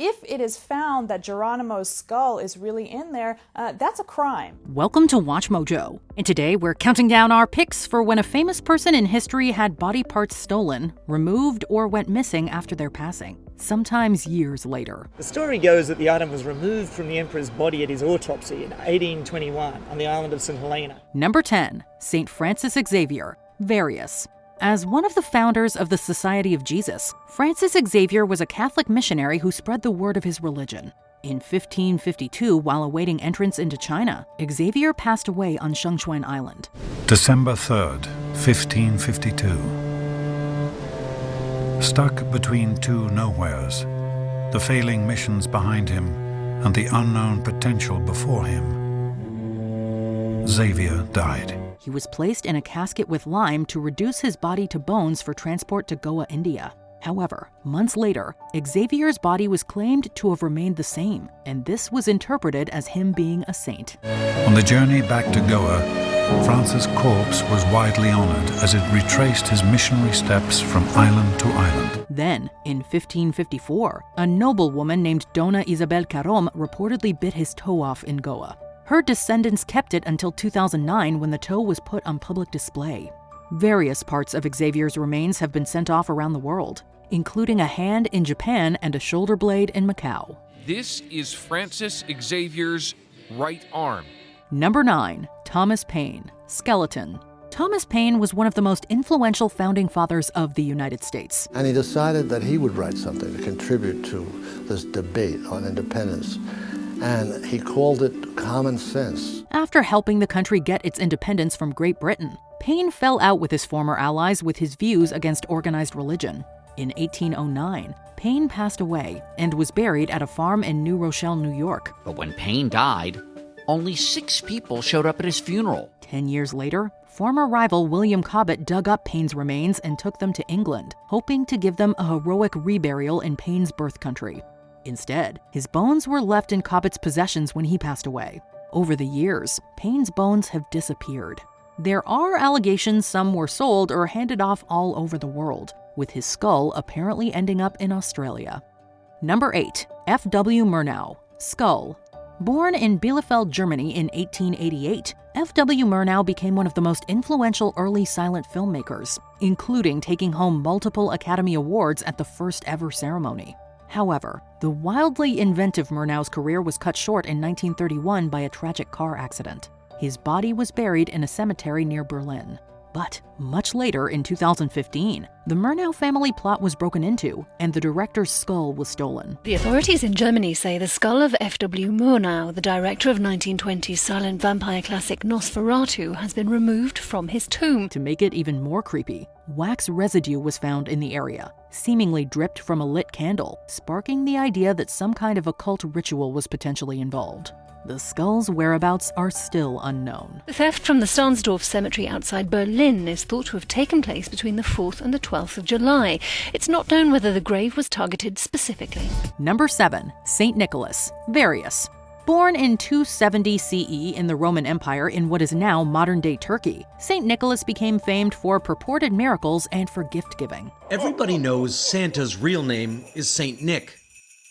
if it is found that Geronimo's skull is really in there, that's a crime. Welcome to Watch Mojo, and today we're counting down our picks for when a famous person in history had body parts stolen, removed, or went missing after their passing, sometimes years later. The story goes that the item was removed from the emperor's body at his autopsy in 1821 on the island of St. Helena. Number 10. St. Francis Xavier, Various. As one of the founders of the Society of Jesus, Francis Xavier was a Catholic missionary who spread the word of his religion. In 1552, while awaiting entrance into China, Xavier passed away on Shengchuan Island. December 3rd, 1552. Stuck between two nowheres, the failing missions behind him and the unknown potential before him, Xavier died. He was placed in a casket with lime to reduce his body to bones for transport to Goa, India. However, months later, Xavier's body was claimed to have remained the same, and this was interpreted as him being a saint. On the journey back to Goa, Francis' corpse was widely honored as it retraced his missionary steps from island to island. Then, in 1554, a noblewoman named Dona Isabel Carom reportedly bit his toe off in Goa. Her descendants kept it until 2009 when the toe was put on public display. Various parts of Xavier's remains have been sent off around the world, including a hand in Japan and a shoulder blade in Macau. This is Francis Xavier's right arm. Number 9. Thomas Payne, Skeleton. Thomas Payne was one of the most influential founding fathers of the United States. And he decided that he would write something to contribute to this debate on independence. And he called it Common Sense. After helping the country get its independence from Great Britain, Payne fell out with his former allies with his views against organized religion. In 1809, Payne passed away and was buried at a farm in New Rochelle, New York. But when Payne died, only 6 people showed up at his funeral. 10 years later, former rival William Cobbett dug up Payne's remains and took them to England, hoping to give them a heroic reburial in Payne's birth country. Instead, his bones were left in Cobbett's possessions when he passed away. Over the years, Payne's bones have disappeared. There are allegations some were sold or handed off all over the world, with his skull apparently ending up in Australia. Number 8. F.W. Murnau, Skull. Born in Bielefeld, Germany in 1888, F.W. Murnau became one of the most influential early silent filmmakers, including taking home multiple Academy Awards at the first ever ceremony. However, the wildly inventive Murnau's career was cut short in 1931 by a tragic car accident. His body was buried in a cemetery near Berlin. But much later, in 2015, the Murnau family plot was broken into, and the director's skull was stolen. The authorities in Germany say the skull of F.W. Murnau, the director of 1920s silent vampire classic Nosferatu, has been removed from his tomb. To make it even more creepy, wax residue was found in the area, seemingly dripped from a lit candle, sparking the idea that some kind of occult ritual was potentially involved. The skull's whereabouts are still unknown. The theft from the Stahnsdorf cemetery outside Berlin is thought to have taken place between the 4th and the 12th of July. It's not known whether the grave was targeted specifically. Number 7. St. Nicholas, Various. Born in 270 CE in the Roman Empire in what is now modern-day Turkey, St. Nicholas became famed for purported miracles and for gift-giving. Everybody knows Santa's real name is Saint Nick.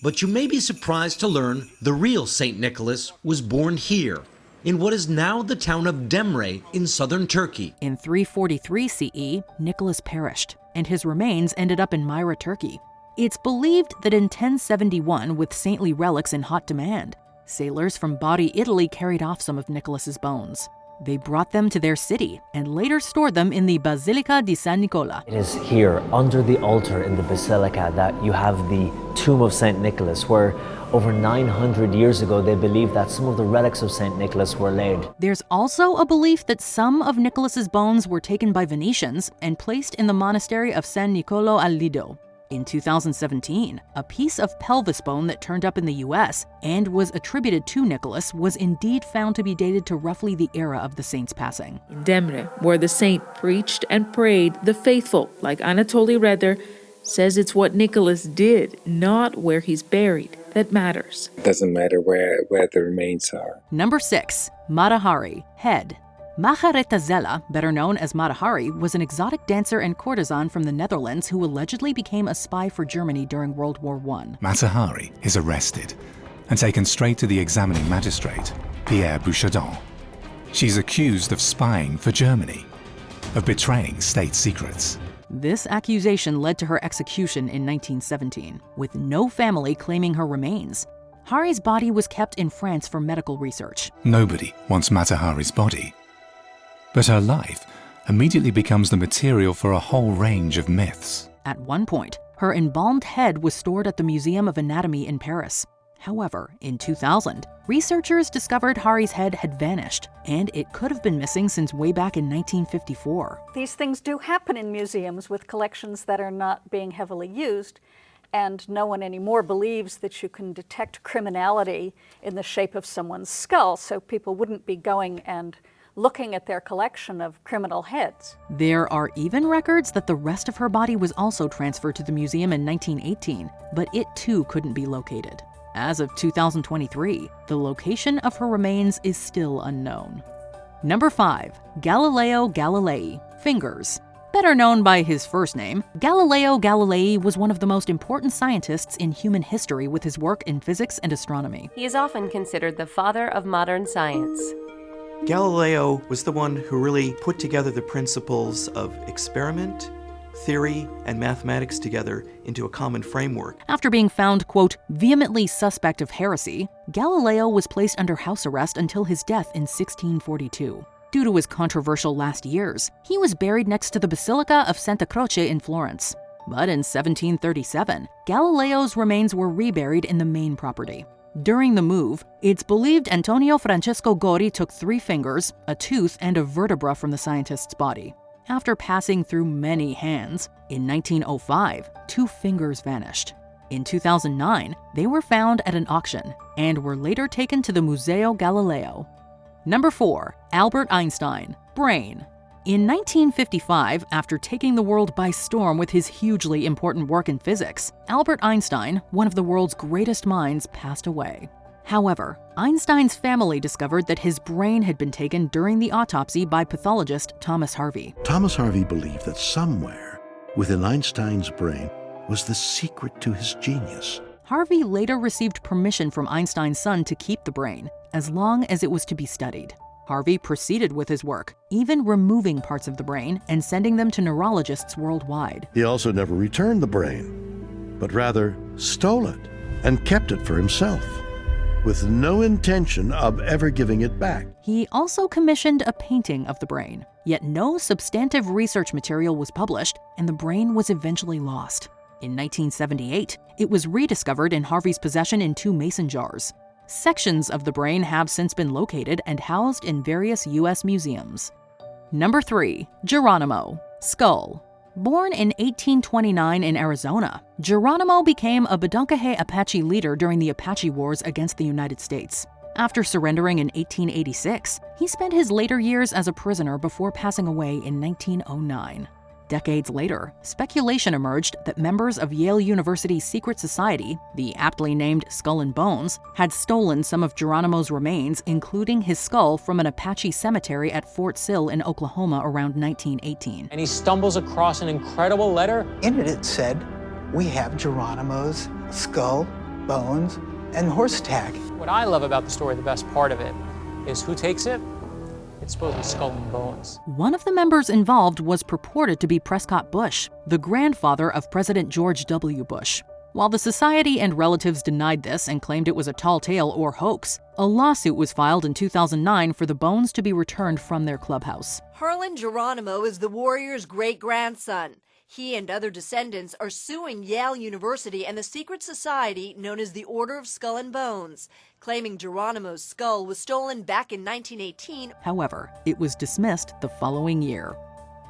But you may be surprised to learn the real St. Nicholas was born here, in what is now the town of Demre in southern Turkey. In 343 CE, Nicholas perished, and his remains ended up in Myra, Turkey. It's believed that in 1071, with saintly relics in hot demand, sailors from Bari, Italy carried off some of Nicholas's bones. They brought them to their city and later stored them in the Basilica di San Nicola. It is here, under the altar in the Basilica, that you have the tomb of St. Nicholas, where over 900 years ago they believed that some of the relics of St. Nicholas were laid. There's also a belief that some of Nicholas's bones were taken by Venetians and placed in the monastery of San Nicolo al Lido. In 2017, a piece of pelvis bone that turned up in the US and was attributed to Nicholas was indeed found to be dated to roughly the era of the saint's passing. In Demre, where the saint preached and prayed, the faithful, like Anatoly Reder, says it's what Nicholas did, not where he's buried, that matters. It doesn't matter where the remains are. Number 6. Mahari Head. Margaretha Zella, better known as Mahari, was an exotic dancer and courtesan from the Netherlands who allegedly became a spy for Germany during World War I. Mahari is arrested and taken straight to the examining magistrate, Pierre Bouchardon. She's accused of spying for Germany, of betraying state secrets. This accusation led to her execution in 1917, with no family claiming her remains. Hari's body was kept in France for medical research. Nobody wants Mahari's body, but her life immediately becomes the material for a whole range of myths. At one point, her embalmed head was stored at the Museum of Anatomy in Paris. However, in 2000, researchers discovered Hari's head had vanished, and it could have been missing since way back in 1954. These things do happen in museums with collections that are not being heavily used, and no one anymore believes that you can detect criminality in the shape of someone's skull, so people wouldn't be going and looking at their collection of criminal heads. There are even records that the rest of her body was also transferred to the museum in 1918, but it too couldn't be located. As of 2023, the location of her remains is still unknown. Number 5. Galileo Galilei, Fingers. Better known by his first name, Galileo Galilei was one of the most important scientists in human history with his work in physics and astronomy. He is often considered the father of modern science. Galileo was the one who really put together the principles of experiment, theory, and mathematics together into a common framework. After being found, quote, vehemently suspect of heresy, Galileo was placed under house arrest until his death in 1642. Due to his controversial last years, he was buried next to the Basilica of Santa Croce in Florence. But in 1737, Galileo's remains were reburied in the main property. During the move, it's believed Antonio Francesco Gori took 3 fingers, a tooth, and a vertebra from the scientist's body. After passing through many hands, in 1905, 2 fingers vanished. In 2009, they were found at an auction and were later taken to the Museo Galileo. Number 4. Albert Einstein, Brain. In 1955, after taking the world by storm with his hugely important work in physics, Albert Einstein, one of the world's greatest minds, passed away. However, Einstein's family discovered that his brain had been taken during the autopsy by pathologist Thomas Harvey. Thomas Harvey believed that somewhere within Einstein's brain was the secret to his genius. Harvey later received permission from Einstein's son to keep the brain, as long as it was to be studied. Harvey proceeded with his work, even removing parts of the brain and sending them to neurologists worldwide. He also never returned the brain, but rather stole it and kept it for himself, with no intention of ever giving it back. He also commissioned a painting of the brain, yet no substantive research material was published, and the brain was eventually lost. In 1978, it was rediscovered in Harvey's possession in 2 mason jars. Sections of the brain have since been located and housed in various U.S. museums. Number 3. Geronimo, Skull. Born in 1829 in Arizona, Geronimo became a Bedonkohe Apache leader during the Apache Wars against the United States. After surrendering in 1886, he spent his later years as a prisoner before passing away in 1909. Decades later, speculation emerged that members of Yale University's secret society, the aptly named Skull and Bones, had stolen some of Geronimo's remains, including his skull, from an Apache cemetery at Fort Sill in Oklahoma around 1918. And he stumbles across an incredible letter. In it said, "We have Geronimo's skull, bones, and horse tag." What I love about the story, the best part of it, is who takes it? It's supposedly Skull and Bones. One of the members involved was purported to be Prescott Bush, the grandfather of President George W. Bush. While the society and relatives denied this and claimed it was a tall tale or hoax, a lawsuit was filed in 2009 for the bones to be returned from their clubhouse. Harlan Geronimo is the warrior's great-grandson. He and other descendants are suing Yale University and the secret society known as the Order of Skull and Bones, claiming Geronimo's skull was stolen back in 1918. However, it was dismissed the following year.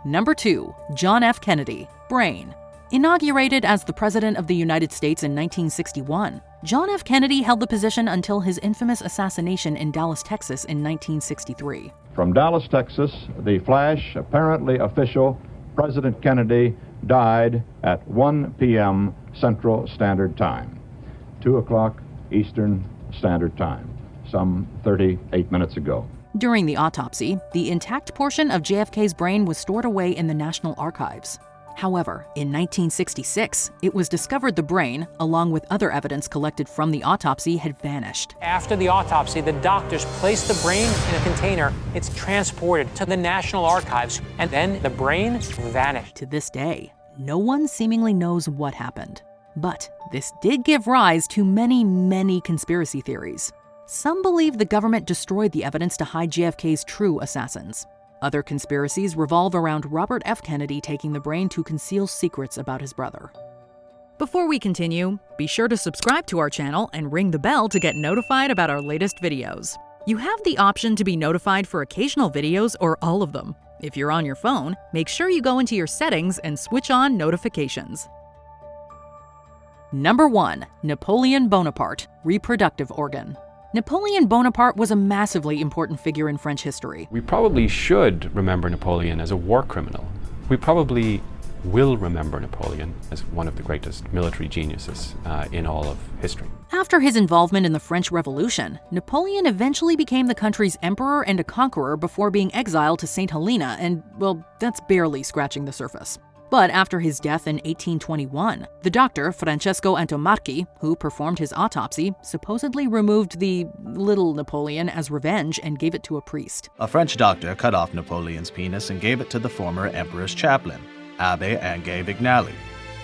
Number 2. John F. Kennedy, Brain. Inaugurated as the President of the United States in 1961, John F. Kennedy held the position until his infamous assassination in Dallas, Texas in 1963. From Dallas, Texas, the flash, apparently official, President Kennedy died at 1 p.m. Central Standard Time, 2 o'clock Eastern Standard Time, some 38 minutes ago. During the autopsy, the intact portion of JFK's brain was stored away in the National Archives. However, in 1966, it was discovered the brain, along with other evidence collected from the autopsy, had vanished. After the autopsy, the doctors place the brain in a container. It's transported to the National Archives, and then the brain vanished. To this day, no one seemingly knows what happened. But this did give rise to many, many conspiracy theories. Some believe the government destroyed the evidence to hide JFK's true assassins. Other conspiracies revolve around Robert F. Kennedy taking the brain to conceal secrets about his brother. Before we continue, be sure to subscribe to our channel and ring the bell to get notified about our latest videos. You have the option to be notified for occasional videos or all of them. If you're on your phone, make sure you go into your settings and switch on notifications. Number 1. Napoleon Bonaparte, reproductive organ. Napoleon Bonaparte was a massively important figure in French history. We probably should remember Napoleon as a war criminal. We probably will remember Napoleon as one of the greatest military geniuses in all of history. After his involvement in the French Revolution, Napoleon eventually became the country's emperor and a conqueror before being exiled to St. Helena, and, well, that's barely scratching the surface. But after his death in 1821, the doctor, Francesco Antomarchi, who performed his autopsy, supposedly removed the little Napoleon as revenge and gave it to a priest. A French doctor cut off Napoleon's penis and gave it to the former emperor's chaplain, Abbé Ange Vignali,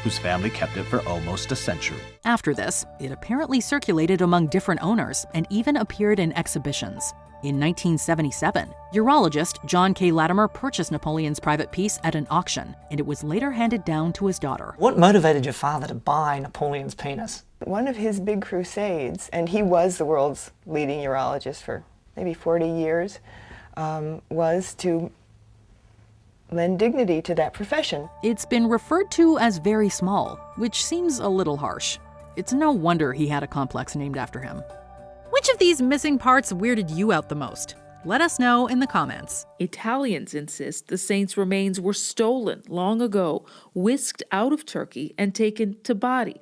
whose family kept it for almost a century. After this, it apparently circulated among different owners and even appeared in exhibitions. In 1977, urologist John K. Latimer purchased Napoleon's private piece at an auction, and it was later handed down to his daughter. What motivated your father to buy Napoleon's penis? One of his big crusades, and he was the world's leading urologist for maybe 40 years, was to lend dignity to that profession. It's been referred to as very small, which seems a little harsh. It's no wonder he had a complex named after him. Which of these missing parts weirded you out the most? Let us know in the comments. Italians insist the saint's remains were stolen long ago, whisked out of Turkey, and taken to Bari,